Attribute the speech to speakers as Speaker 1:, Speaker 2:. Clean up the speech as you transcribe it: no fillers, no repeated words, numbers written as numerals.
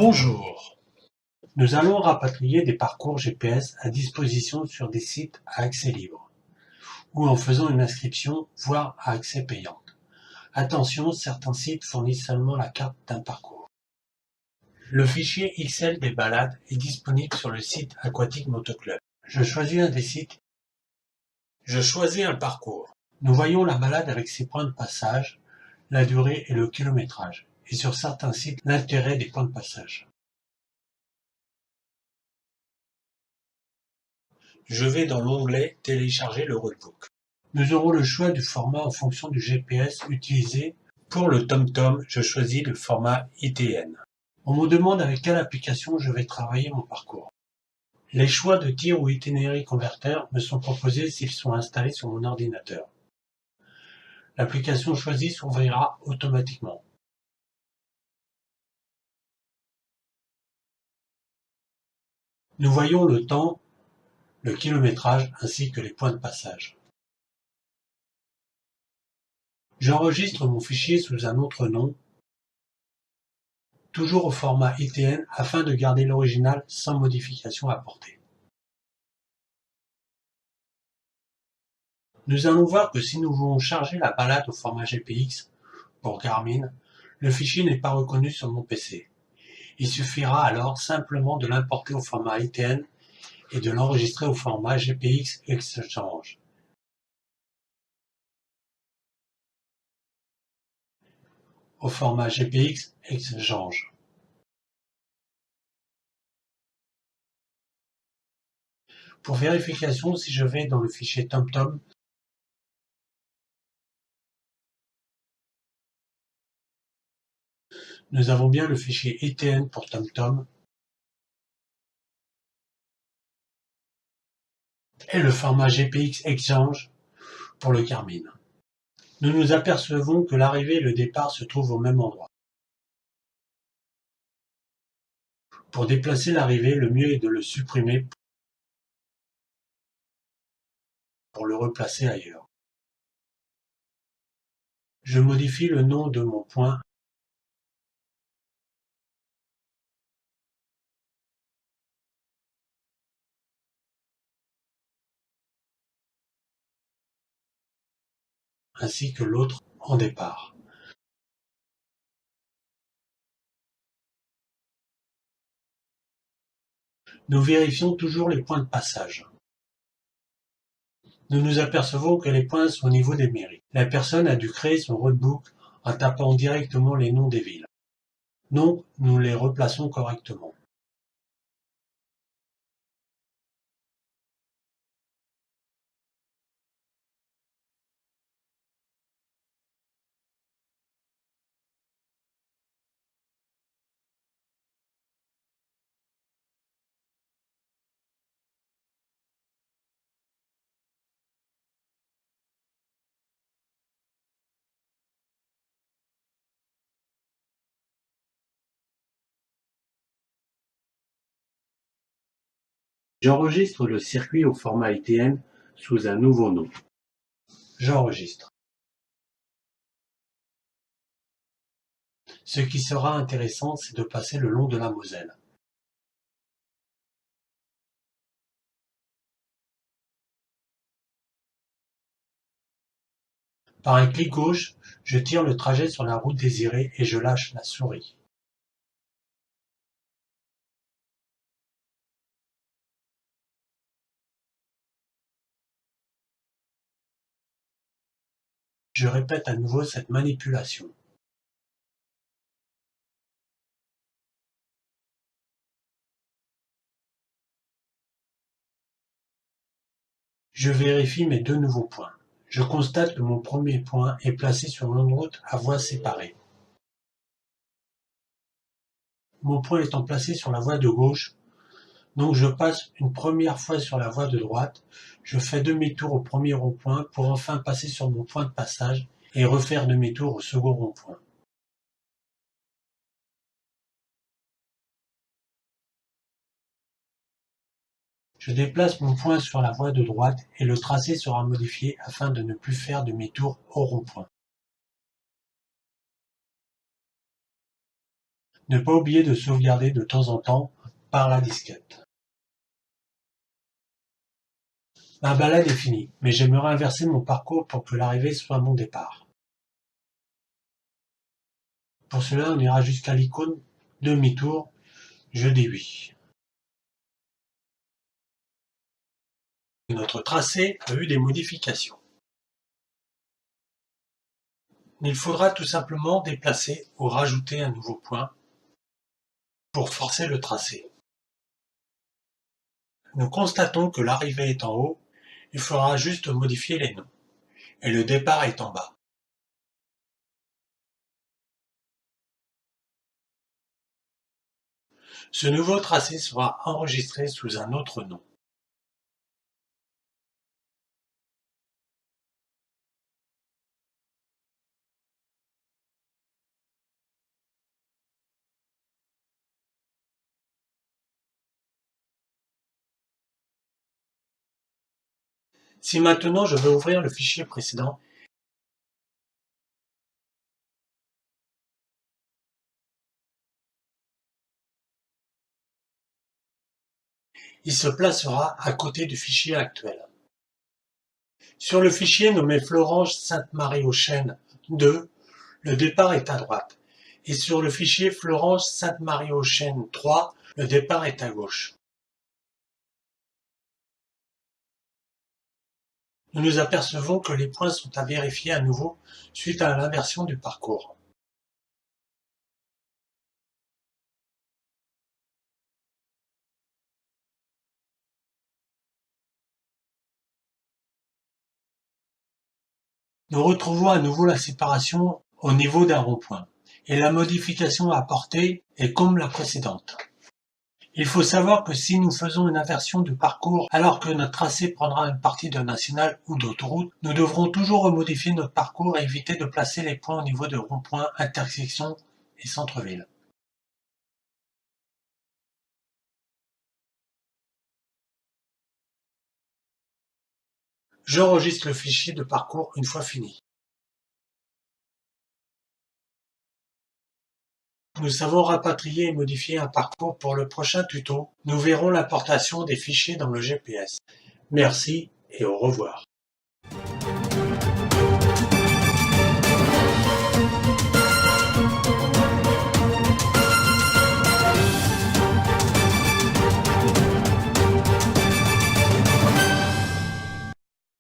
Speaker 1: Bonjour. Nous allons rapatrier des parcours GPS à disposition sur des sites à accès libre, ou en faisant une inscription, voire à accès payante. Attention, certains sites fournissent seulement la carte d'un parcours. Le fichier XL des balades est disponible sur le site Aquatic Moto Club. Je choisis un des sites. Je choisis un parcours. Nous voyons la balade avec ses points de passage, la durée et le kilométrage, et sur certains sites l'intérêt des points de passage. Je vais dans l'onglet « Télécharger le roadbook ». Nous aurons le choix du format en fonction du GPS utilisé. Pour le TomTom, je choisis le format ITN. On me demande avec quelle application je vais travailler mon parcours. Les choix de tir ou itinéraire converteur me sont proposés s'ils sont installés sur mon ordinateur. L'application choisie s'ouvrira automatiquement. Nous voyons le temps, le kilométrage ainsi que les points de passage. J'enregistre mon fichier sous un autre nom, toujours au format ITN afin de garder l'original sans modification apportée. Nous allons voir que si nous voulons charger la balade au format GPX pour Garmin, le fichier n'est pas reconnu sur mon PC. Il suffira alors simplement de l'importer au format ITN et de l'enregistrer au format GPX Exchange. Au format GPX Exchange. Pour vérification, si je vais dans le fichier TomTom, nous avons bien le fichier ITN pour TomTom et le format GPX Exchange pour le Garmin. Nous nous apercevons que l'arrivée et le départ se trouvent au même endroit. Pour déplacer l'arrivée, le mieux est de le supprimer pour le replacer ailleurs. Je modifie le nom de mon point ainsi que l'autre en départ. Nous vérifions toujours les points de passage. Nous nous apercevons que les points sont au niveau des mairies. La personne a dû créer son roadbook en tapant directement les noms des villes. Donc, nous les replaçons correctement. J'enregistre le circuit au format ITN sous un nouveau nom. J'enregistre. Ce qui sera intéressant, c'est de passer le long de la Moselle. Par un clic gauche, je tire le trajet sur la route désirée et je lâche la souris. Je répète à nouveau cette manipulation. Je vérifie mes deux nouveaux points. Je constate que mon premier point est placé sur une route à voies séparées. Mon point étant placé sur la voie de gauche, donc je passe une première fois sur la voie de droite, je fais demi-tour au premier rond-point pour enfin passer sur mon point de passage et refaire demi-tour au second rond-point. Je déplace mon point sur la voie de droite et le tracé sera modifié afin de ne plus faire demi-tour au rond-point. Ne pas oublier de sauvegarder de temps en temps par la disquette. Ma balade est finie, mais j'aimerais inverser mon parcours pour que l'arrivée soit mon départ. Pour cela, on ira jusqu'à l'icône demi-tour, je dis oui. Notre tracé a eu des modifications. Il faudra tout simplement déplacer ou rajouter un nouveau point pour forcer le tracé. Nous constatons que l'arrivée est en haut, il faudra juste modifier les noms, et le départ est en bas. Ce nouveau tracé sera enregistré sous un autre nom. Si maintenant je veux ouvrir le fichier précédent, il se placera à côté du fichier actuel. Sur le fichier nommé Florange-Sainte-Marie-aux-Chênes 2, le départ est à droite, et sur le fichier Florange-Sainte-Marie-aux-Chênes 3, le départ est à gauche. Nous nous apercevons que les points sont à vérifier à nouveau suite à l'inversion du parcours. Nous retrouvons à nouveau la séparation au niveau d'un rond-point, et la modification apportée est comme la précédente. Il faut savoir que si nous faisons une inversion du parcours alors que notre tracé prendra une partie de national ou d'autoroute, nous devrons toujours remodifier notre parcours et éviter de placer les points au niveau de ronds-points, intersections et centre-ville. J'enregistre le fichier de parcours une fois fini. Nous savons rapatrier et modifier un parcours pour le prochain tuto. Nous verrons l'importation des fichiers dans le GPS. Merci et au revoir.